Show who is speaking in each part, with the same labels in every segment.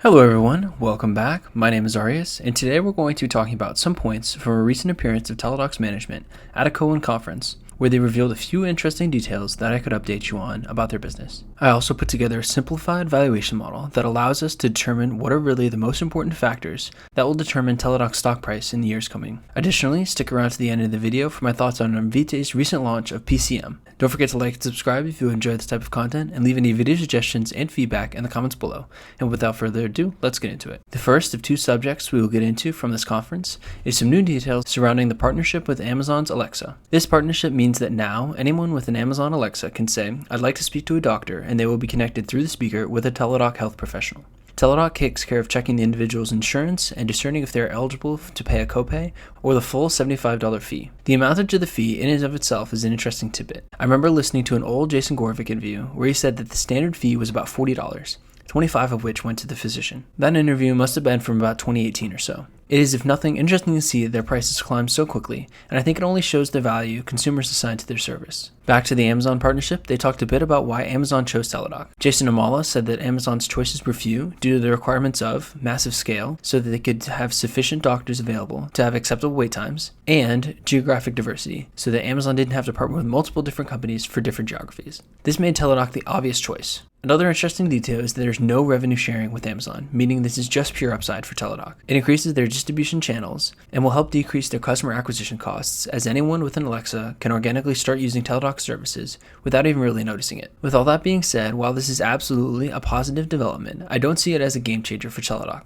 Speaker 1: Hello everyone, welcome back. My name is Arias, and today we're going to be talking about some points from a recent appearance of TDOC's management at a Cowen conference, where they revealed a few interesting details that I could update you on about their business. I also put together a simplified valuation model that allows us to determine what are really the most important factors that will determine TDOC's stock price in the years coming. Additionally, stick around to the end of the video for my thoughts on Invitae's recent launch of PCM. Don't forget to like and subscribe if you enjoy this type of content, and leave any video suggestions and feedback in the comments below. And without further ado, let's get into it. The first of two subjects we will get into from this conference is some new details surrounding the partnership with Amazon's Alexa. This partnership means that now anyone with an Amazon Alexa can say, "I'd like to speak to a doctor," and they will be connected through the speaker with a TDOC health professional. TDOC takes care of checking the individual's insurance and discerning if they are eligible to pay a copay or the full $75 fee. The amount of the fee in and of itself is an interesting tidbit. I remember listening to an old Jason Gorvick interview where he said that the standard fee was about $40. 25 of which went to the physician. That interview must have been from about 2018 or so. It is, if nothing, interesting to see that their prices climb so quickly, and I think it only shows the value consumers assign to their service. Back to the Amazon partnership, they talked a bit about why Amazon chose TDOC. Jason Amala said that Amazon's choices were few due to the requirements of massive scale, so that they could have sufficient doctors available to have acceptable wait times, and geographic diversity, so that Amazon didn't have to partner with multiple different companies for different geographies. This made TDOC the obvious choice. Another interesting detail is that there's no revenue sharing with Amazon, meaning this is just pure upside for TDOC. It increases their distribution channels and will help decrease their customer acquisition costs, as anyone with an Alexa can organically start using TDOC services without even really noticing it. With all that being said, while this is absolutely a positive development, I don't see it as a game changer for TDOC.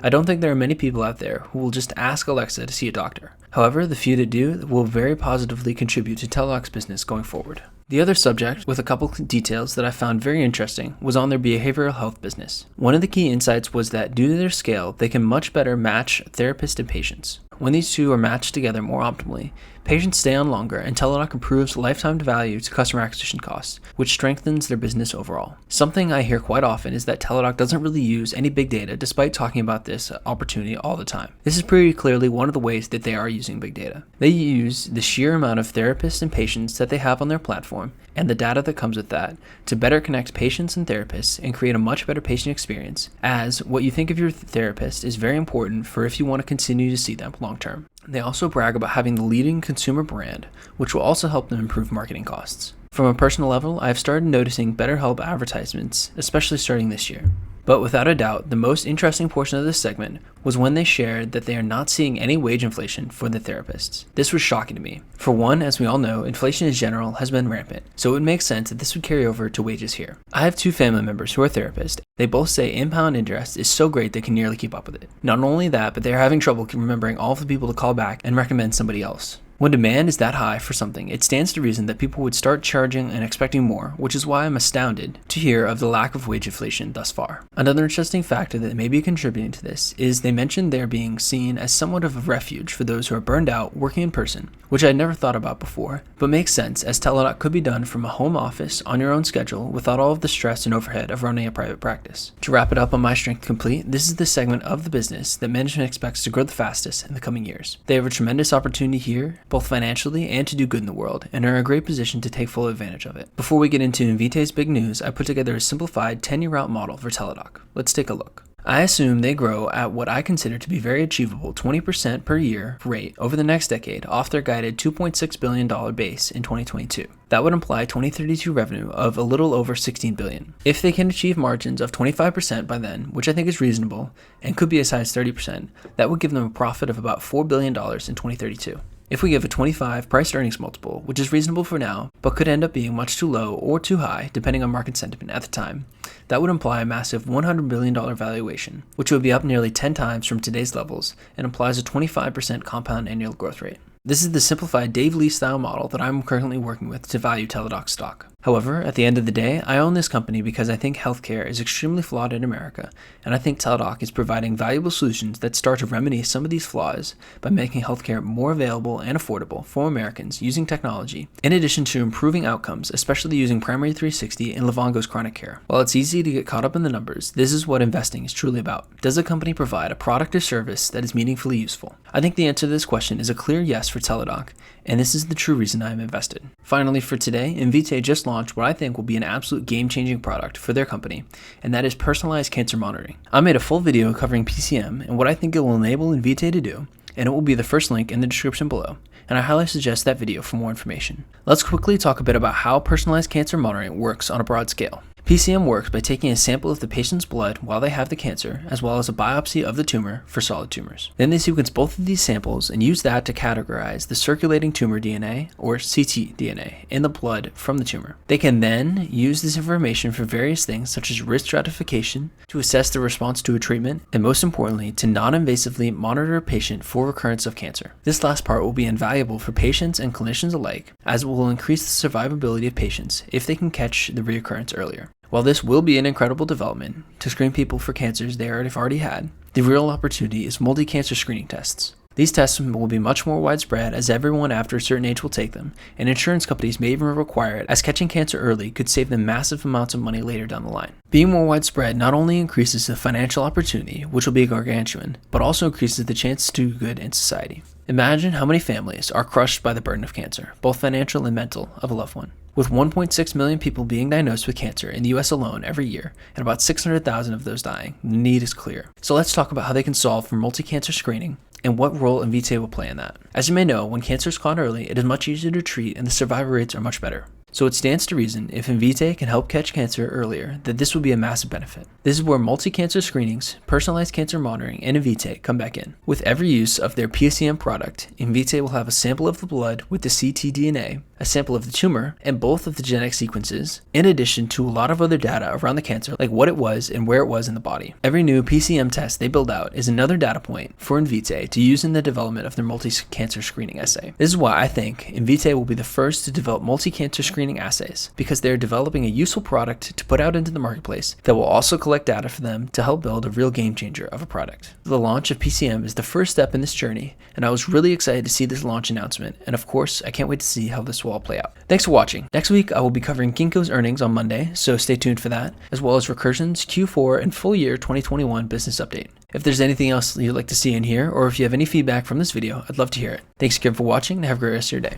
Speaker 1: I don't think there are many people out there who will just ask Alexa to see a doctor. However, the few that do will very positively contribute to TDOC's business going forward. The other subject, with a couple details that I found very interesting, was on their behavioral health business. One of the key insights was that due to their scale, they can much better match therapists and patients. When these two are matched together more optimally, patients stay on longer, and TDOC improves lifetime value to customer acquisition costs, which strengthens their business overall. Something I hear quite often is that TDOC doesn't really use any big data despite talking about this opportunity all the time. This is pretty clearly one of the ways that they are using big data. They use the sheer amount of therapists and patients that they have on their platform and the data that comes with that to better connect patients and therapists and create a much better patient experience, as what you think of your therapist is very important for if you want to continue to see them long term. They also brag about having the leading consumer brand, which will also help them improve marketing costs. From a personal level, I have started noticing BetterHelp advertisements, especially starting this year. But without a doubt, the most interesting portion of this segment was when they shared that they are not seeing any wage inflation for the therapists. This was shocking to me. For one, as we all know, inflation in general has been rampant, so it would make sense that this would carry over to wages here. I have two family members who are therapists. They both say inbound interest is so great they can nearly keep up with it. Not only that, but they are having trouble remembering all of the people to call back and recommend somebody else. When demand is that high for something, it stands to reason that people would start charging and expecting more, which is why I'm astounded to hear of the lack of wage inflation thus far. Another interesting factor that may be contributing to this is they mentioned they're being seen as somewhat of a refuge for those who are burned out working in person, which I had never thought about before, but makes sense as TDOC could be done from a home office on your own schedule without all of the stress and overhead of running a private practice. To wrap it up on my strength complete, this is the segment of the business that management expects to grow the fastest in the coming years. They have a tremendous opportunity here, both financially and to do good in the world, and are in a great position to take full advantage of it. Before we get into Invitae's big news, I put together a simplified 10-year out model for TDOC. Let's take a look. I assume they grow at what I consider to be very achievable 20% per year rate over the next decade off their guided $2.6 billion base in 2022. That would imply 2032 revenue of a little over $16 billion. If they can achieve margins of 25% by then, which I think is reasonable, and could be as high as 30%, that would give them a profit of about $4 billion in 2032. If we give a 25 price earnings multiple, which is reasonable for now, but could end up being much too low or too high depending on market sentiment at the time, that would imply a massive $100 billion valuation, which would be up nearly 10 times from today's levels and implies a 25% compound annual growth rate. This is the simplified Dave Lee style model that I'm currently working with to value TDOC stock. However, at the end of the day, I own this company because I think healthcare is extremely flawed in America, and I think TDOC is providing valuable solutions that start to remedy some of these flaws by making healthcare more available and affordable for Americans using technology, in addition to improving outcomes, especially using Primary 360 and Livongo's chronic care. While it's easy to get caught up in the numbers, this is what investing is truly about. Does a company provide a product or service that is meaningfully useful? I think the answer to this question is a clear yes for Teladoc, and this is the true reason I am invested. Finally, for today, Invitae just launched what I think will be an absolute game-changing product for their company, and that is personalized cancer monitoring. I made a full video covering PCM and what I think it will enable Invitae to do, and it will be the first link in the description below, and I highly suggest that video for more information. Let's quickly talk a bit about how personalized cancer monitoring works on a broad scale. PCM works by taking a sample of the patient's blood while they have the cancer, as well as a biopsy of the tumor for solid tumors. Then they sequence both of these samples and use that to categorize the circulating tumor DNA, or ctDNA, in the blood from the tumor. They can then use this information for various things such as risk stratification, to assess the response to a treatment, and most importantly, to non-invasively monitor a patient for recurrence of cancer. This last part will be invaluable for patients and clinicians alike, as it will increase the survivability of patients if they can catch the reoccurrence earlier. While this will be an incredible development to screen people for cancers they have already had, the real opportunity is multi-cancer screening tests. These tests will be much more widespread as everyone after a certain age will take them, and insurance companies may even require it, as catching cancer early could save them massive amounts of money later down the line. Being more widespread not only increases the financial opportunity, which will be gargantuan, but also increases the chance to do good in society. Imagine how many families are crushed by the burden of cancer, both financial and mental, of a loved one. With 1.6 million people being diagnosed with cancer in the US alone every year, and about 600,000 of those dying, the need is clear. So let's talk about how they can solve for multi-cancer screening and what role Invitae will play in that. As you may know, when cancer is caught early, it is much easier to treat and the survival rates are much better. So it stands to reason if Invitae can help catch cancer earlier, that this would be a massive benefit. This is where multi-cancer screenings, personalized cancer monitoring, and Invitae come back in. With every use of their PCM product, Invitae will have a sample of the blood with the ctDNA, a sample of the tumor, and both of the genetic sequences, in addition to a lot of other data around the cancer, like what it was and where it was in the body. Every new PCM test they build out is another data point for Invitae to use in the development of their multi-cancer screening assay. This is why I think Invitae will be the first to develop multi-cancer screening assays, because they're developing a useful product to put out into the marketplace that will also collect data for them to help build a real game changer of a product. The launch of PCM is the first step in this journey, and I was really excited to see this launch announcement, and of course, I can't wait to see how this will all play out. Thanks for watching. Next week, I will be covering Ginkgo's earnings on Monday, so stay tuned for that, as well as Recursion's Q4 and full year 2021 business update. If there's anything else you'd like to see in here, or if you have any feedback from this video, I'd love to hear it. Thanks again for watching, and have a great rest of your day.